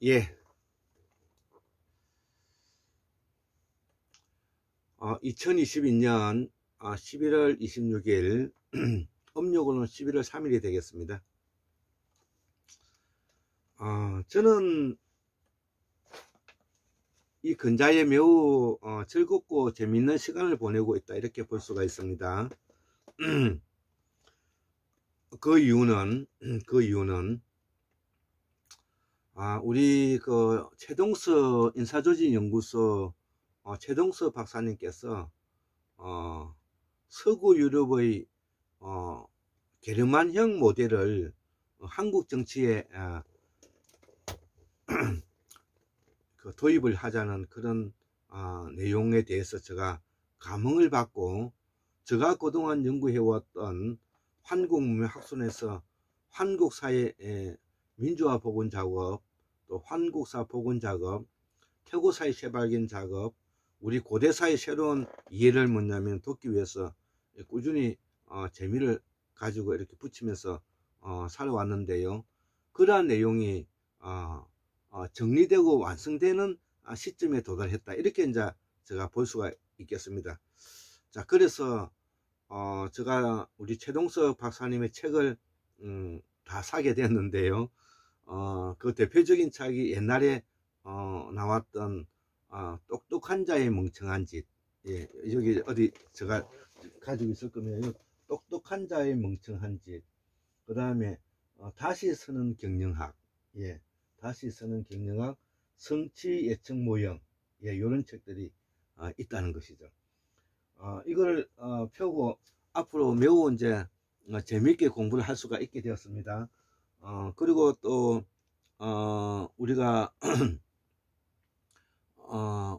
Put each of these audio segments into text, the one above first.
예. 2022년 11월 26일 음력으로는 11월 3일이 되겠습니다. 저는 이 근자에 매우 즐겁고 재미있는 시간을 보내고 있다, 이렇게 볼 수가 있습니다. 그 이유는 우리 그 최동서 인사조직연구소 최동서 박사님께서 서구 유럽의 게르만형 모델을 한국 정치에 그 도입을 하자는 그런 내용에 대해서 제가 감흥을 받고, 제가 그동안 연구해왔던 환국문명학술에서 환국사회 민주화 복원 작업, 또 환국사 복원 작업, 태고사회 재발견 작업, 우리 고대사의 새로운 이해를 뭐냐면 돕기 위해서 꾸준히 재미를 가지고 이렇게 붙이면서 살아왔는데요. 그러한 내용이 정리되고 완성되는 시점에 도달했다, 이렇게 이제 제가 볼 수가 있겠습니다. 자, 그래서 제가 우리 최동석 박사님의 책을 다 사게 됐는데요. 그 대표적인 책이 옛날에 나왔던 똑똑한 자의 멍청한 짓. 예, 여기 어디 제가 가지고 있을 거면 똑똑한 자의 멍청한 짓. 그 다음에 다시 서는 경영학. 예, 다시 서는 경영학, 성취 예측 모형. 예, 이런 책들이 있다는 것이죠. 이걸 펴고 앞으로 매우 이제 재미있게 공부를 할 수가 있게 되었습니다. 그리고 또 우리가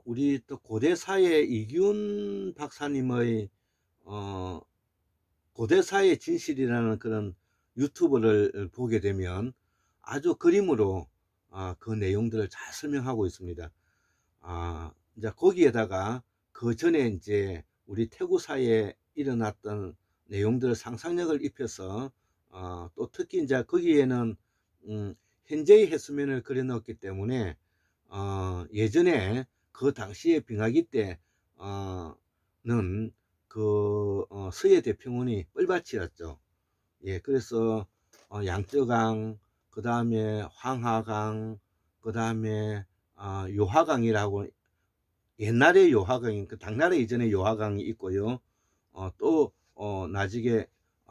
우리 또 고대사의 이균 박사님의 고대사의 진실이라는 그런 유튜브를 보게 되면 아주 그림으로 그 내용들을 잘 설명하고 있습니다. 이제 거기에다가 그 전에 이제 우리 태구사에 일어났던 내용들을 상상력을 입혀서 또 특히 이제 거기에는 현재의 해수면을 그려 넣었기 때문에 예전에 그 당시에 빙하기 때는 그 서해 대평원이 뻘밭이었죠. 예, 그래서 양쯔강, 그 다음에 황하강, 그 다음에 요하강이라고, 옛날에 요하강이, 그 당나라 이전에 요하강이 있고요. 또 나중에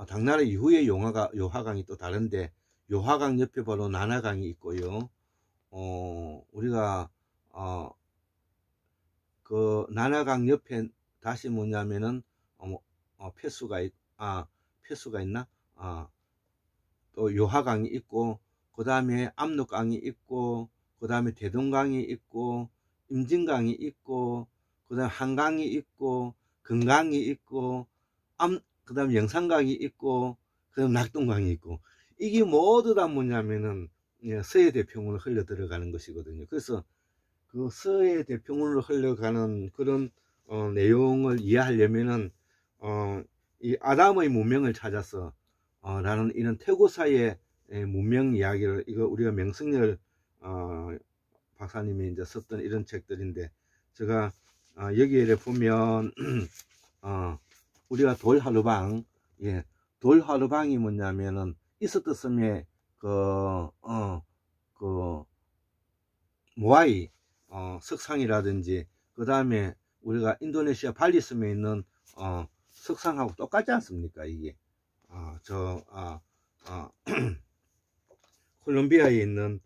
당나라 이후에 요하강이 또 다른데, 요하강 옆에 바로 난하강이 있고요. 우리가 그 난하강 옆에 다시 뭐냐면은 폐수가 있나? 또 요하강이 있고, 그 다음에 압록강이 있고, 그 다음에 대동강이 있고, 임진강이 있고, 그 다음에 한강이 있고, 금강이 있고, 그 다음에 영산강이 있고, 그 다음에 낙동강이 있고, 이게 모두 다 뭐냐면은 서해 대평원을 흘러 들어가는 것이거든요. 그래서 그 서해 대평원으로 흘러가는 그런 내용을 이해하려면은 이 아담의 문명을 찾아서 라는 이런 태고사의 문명 이야기를, 이거 우리가 명승열 박사님이 이제 썼던 이런 책들인데, 제가 여기에 보면 우리가 돌하루방, 예, 돌하루방이 뭐냐면은 있었던 섬에 그 모아이 석상이라든지, 그 다음에 우리가 인도네시아 발리 섬에 있는 석상하고 똑같지 않습니까? 이게 콜롬비아에 있는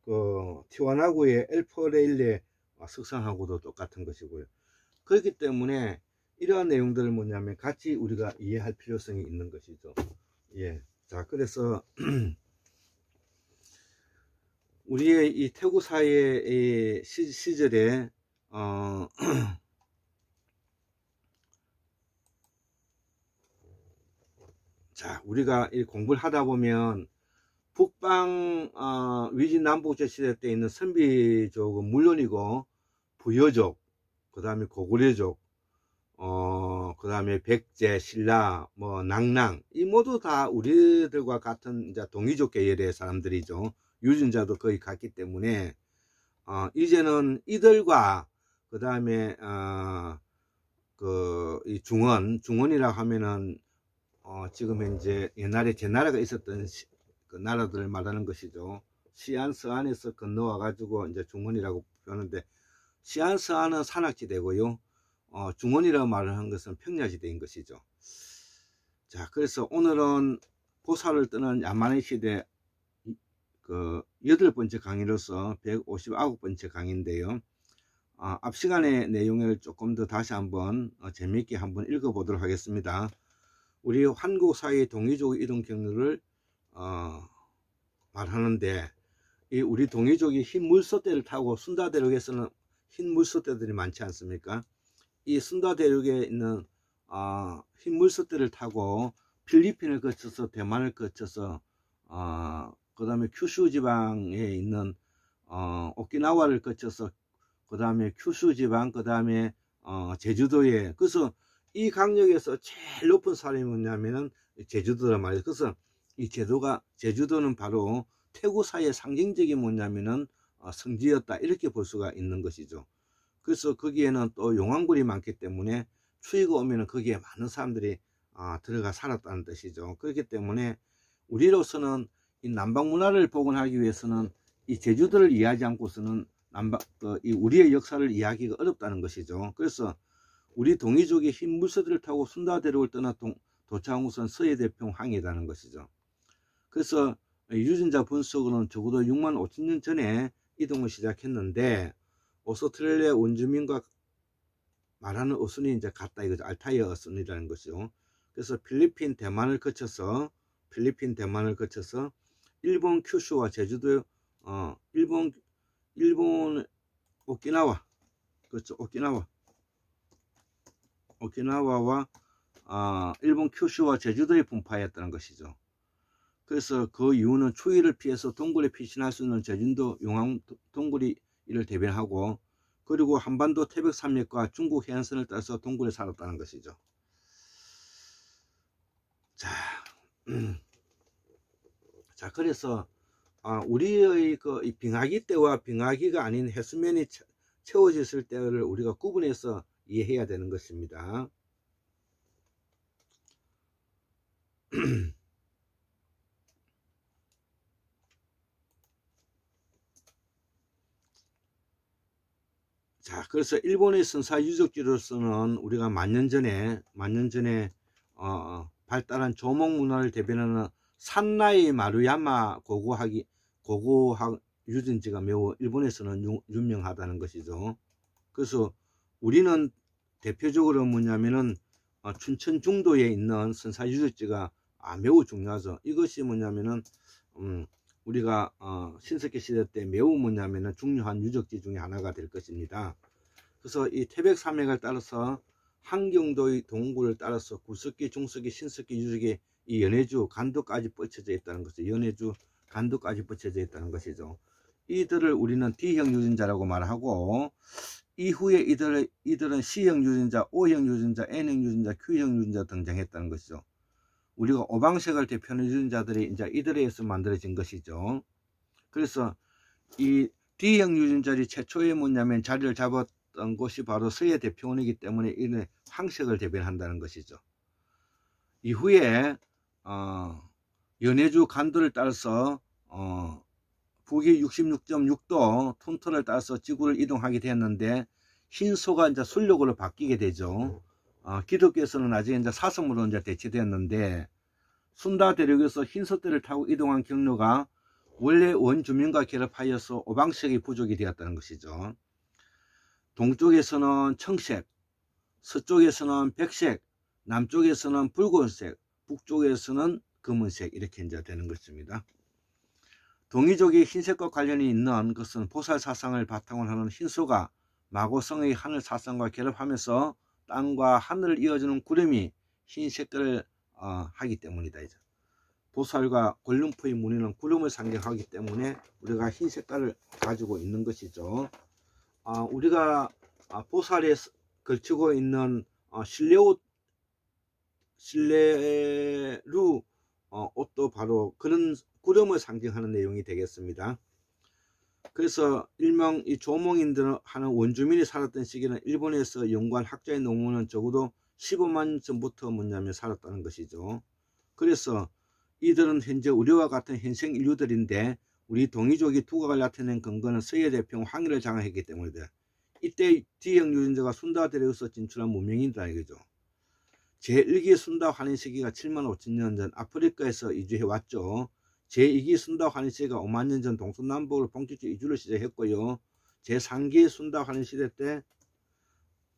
그 티와나구의 엘퍼레일레 석상하고도 똑같은 것이고요. 그렇기 때문에 이러한 내용들을 뭐냐면 같이 우리가 이해할 필요성이 있는 것이죠. 예, 자, 그래서 우리의 이 태구사의 시절에 자, 우리가 이 공부를 하다 보면 북방 위진 남북제 시대 때 있는 선비족은 물론이고, 부여족, 그 다음에 고구려족, 그 다음에 백제, 신라, 뭐 낭랑, 이 모두 다 우리들과 같은 이제 동이족 계열의 사람들이죠. 유전자도 거의 같기 때문에 이제는 이들과 그 다음에 이 중원이라고 하면은 지금 현재 옛날에 제나라가 있었던 그 나라들을 말하는 것이죠. 시안서안에서 건너와 가지고 이제 중원이라고 표현하는데, 시안서안은 산악지대고요, 중원이라고 말하는 것은 평야지대인 것이죠. 자, 그래서 오늘은 보살을 떠난 야만의 시대 그 8번째 강의로서 159번째 강의인데요. 앞 시간의 내용을 조금 더 다시 한번 재미있게 한번 읽어보도록 하겠습니다. 우리 한국사회의 동이족 이동 경로를 말하는데, 이 우리 동이족이 흰 물소대를 타고 순다 대륙에서는 흰 물소대들이 많지 않습니까? 이 순다 대륙에 있는 흰 물소대를 타고 필리핀을 거쳐서 대만을 거쳐서 그 다음에 큐슈 지방에 있는 오키나와를 거쳐서 그 다음에 큐슈 지방, 그 다음에 제주도에, 그래서 이 강력에서 제일 높은 사람이 뭐냐면은 제주도란 말이에요. 그래서 이 제주도는 바로 태고사의 상징적인 뭐냐면은 성지였다, 이렇게 볼 수가 있는 것이죠. 그래서 거기에는 또 용왕굴이 많기 때문에 추위가 오면은 거기에 많은 사람들이 들어가 살았다는 뜻이죠. 그렇기 때문에 우리로서는 이 남방 문화를 복원하기 위해서는 이 제주도를 이해하지 않고서는 이 우리의 역사를 이해하기가 어렵다는 것이죠. 그래서 우리 동이족이 흰 물소들을 타고 순다 대륙을 떠나 도착한 곳은 서해대평 항이라는 것이죠. 그래서 유전자 분석으로는 적어도 6만 5천 년 전에 이동을 시작했는데, 오스트레일리아 원주민과 말하는 어순이 이제 같다 이거죠. 알타이어 어순이라는 것이죠. 그래서 필리핀 대만을 거쳐서 일본 큐슈와 제주도, 일본 오키나와, 그렇죠, 오키나와와 일본 큐슈와 제주도에 분파했다는 것이죠. 그래서 그 이유는 추위를 피해서 동굴에 피신할 수 있는 제주도 용왕 동굴이 이를 대변하고, 그리고 한반도 태백산맥과 중국 해안선을 따라서 동굴에 살았다는 것이죠. 자, 그래서 우리의 이 빙하기 때와 빙하기가 아닌 해수면이 채워졌을 때를 우리가 구분해서 이해해야 되는 것입니다. 자, 그래서 일본의 선사 유적지로서는 우리가 만년 전에 발달한 조목 문화를 대변하는 산나이 마루야마 고고학 유전지가 매우 일본에서는 유명하다는 것이죠. 그래서 우리는 대표적으로 뭐냐면은 춘천 중도에 있는 선사 유적지가 매우 중요하죠. 이것이 뭐냐면은 우리가 신석기 시대 때 매우 뭐냐면은 중요한 유적지 중에 하나가 될 것입니다. 그래서 이 태백산맥을 따라서 한경도의 동굴을 따라서 구석기, 중석기, 신석기 유적이 이 연해주, 간도까지 뻗쳐져 있다는 것이죠. 연해주, 간도까지 뻗쳐져 있다는 것이죠. 이들을 우리는 D형 유전자라고 말하고, 이후에 이들은 C형 유전자, O형 유전자, N형 유전자, Q형 유전자 등장했다는 것이죠. 우리가 오방색을 대표하는 유전자들이 이제 이들에 의해서 만들어진 것이죠. 그래서 이 D형 유전자들이 최초에 뭐냐면 자리를 잡았던 곳이 바로 서해대평원이기 때문에 이는 황색을 대변한다는 것이죠. 이후에 연해주 간도를 따라서 북위 66.6도 톤토를 따라서 지구를 이동하게 되었는데, 흰소가 이제 순력으로 바뀌게 되죠. 기독교에서는 나중에 이제 사슴으로 이제 대체되었는데, 순다 대륙에서 흰소대를 타고 이동한 경로가 원래 원주민과 결합하여서 오방색이 부족이 되었다는 것이죠. 동쪽에서는 청색, 서쪽에서는 백색, 남쪽에서는 붉은색, 북쪽에서는 검은색, 이렇게 이제 되는 것입니다. 동이족이 흰색과 관련이 있는 것은 보살 사상을 바탕으로 하는 흰소가 마고성의 하늘 사상과 결합하면서 땅과 하늘을 이어주는 구름이 흰 색깔을 하기 때문이다. 이제 보살과 골룸프의 무늬는 구름을 상징하기 때문에 우리가 흰 색깔을 가지고 있는 것이죠. 우리가 보살에 걸치고 있는 실내루 옷도 바로 그런 구름을 상징하는 내용이 되겠습니다. 그래서 일명 이 조몽인들 하는 원주민이 살았던 시기는 일본에서 연구한 학자의 논문은 적어도 15만 년 전부터 뭐냐면 살았다는 것이죠. 그래서 이들은 현재 우리와 같은 현생 인류들인데 우리 동이족이 두각을 나타낸 근거는 서해 대평 황해를 장악했기 때문이다. 이때 D형 유전자가 순다대륙에서 진출한 문명이다 이거죠. 제1기 순다 환인 시기가 7만 5천 년 전 아프리카에서 이주해 왔죠. 제2기 순다 환인 시기가 5만 년 전 동서남북으로 본격적 이주를 시작했고요. 제3기 순다 환인 시대 때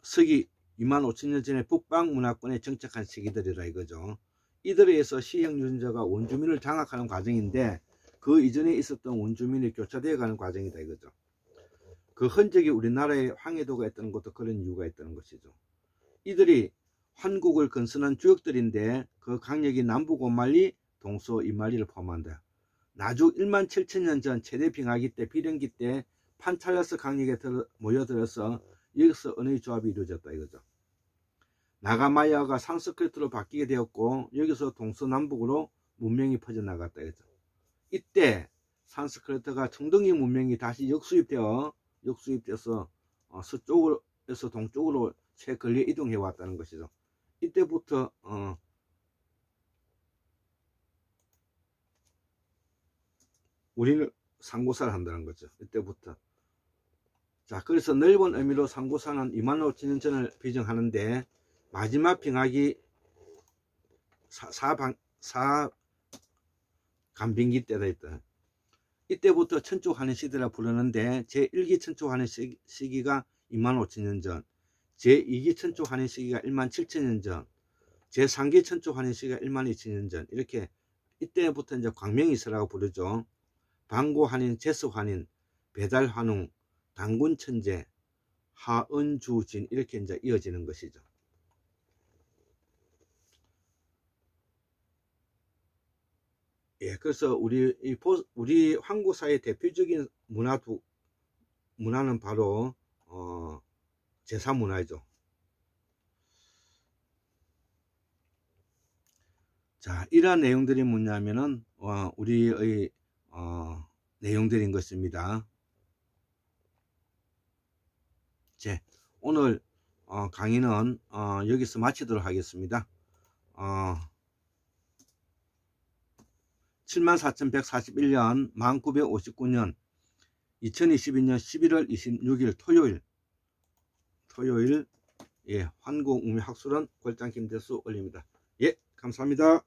서기 2만 5천 년 전에 북방 문화권에 정착한 시기들이라 이거죠. 이들에 의해서 C형 유전자가 원주민을 장악하는 과정인데 그 이전에 있었던 원주민이 교차되어 가는 과정이다 이거죠. 그 흔적이 우리나라에 황해도가 있다는 것도 그런 이유가 있다는 것이죠. 이들이 환국을 건설한 주역들인데 그 강력이 남북 5만리, 동서 2만리를 포함한다. 나주 1만 7천 년 전 최대 빙하기 때 비령기 때 판찰러스 강력에 모여들어서 여기서 언어의 조합이 이루어졌다 이거죠. 나가마야가 산스크리트로 바뀌게 되었고 여기서 동서남북으로 문명이 퍼져나갔다 이거죠. 이때 산스크리트가 청동기 문명이 다시 역수입돼서 서쪽에서 동쪽으로 최근리에 이동해 왔다는 것이죠. 이때부터 우리는 상고사를 한다는 거죠. 이때부터. 자, 그래서 넓은 의미로 상고사는 2만 5천 년 전을 비정하는데 마지막 빙하기 간빙기 때다 있다. 이때부터 천초환인 시대라 부르는데 제1기 천초환인 시기가 2만 5천 년 전, 제2기 천초환인 시기가 1만 7천 년 전, 제3기 천초환인 시기가 1만 2천 년 전. 이렇게 이때부터 이제 광명이서라고 부르죠. 방고환인, 제스환인, 배달환웅, 당군천재, 하은주진 이렇게 이제 이어지는 것이죠. 예, 그래서 우리 한국사의 대표적인 문화는 바로 제사문화이죠. 자, 이러한 내용들이 뭐냐면은 우리의 내용들인 것입니다. 자, 오늘 강의는 여기서 마치도록 하겠습니다. 74,141년 1959년 2022년 11월 26일 토요일 예, 환궁우미학술원 골장 김대수 올립니다. 예, 감사합니다.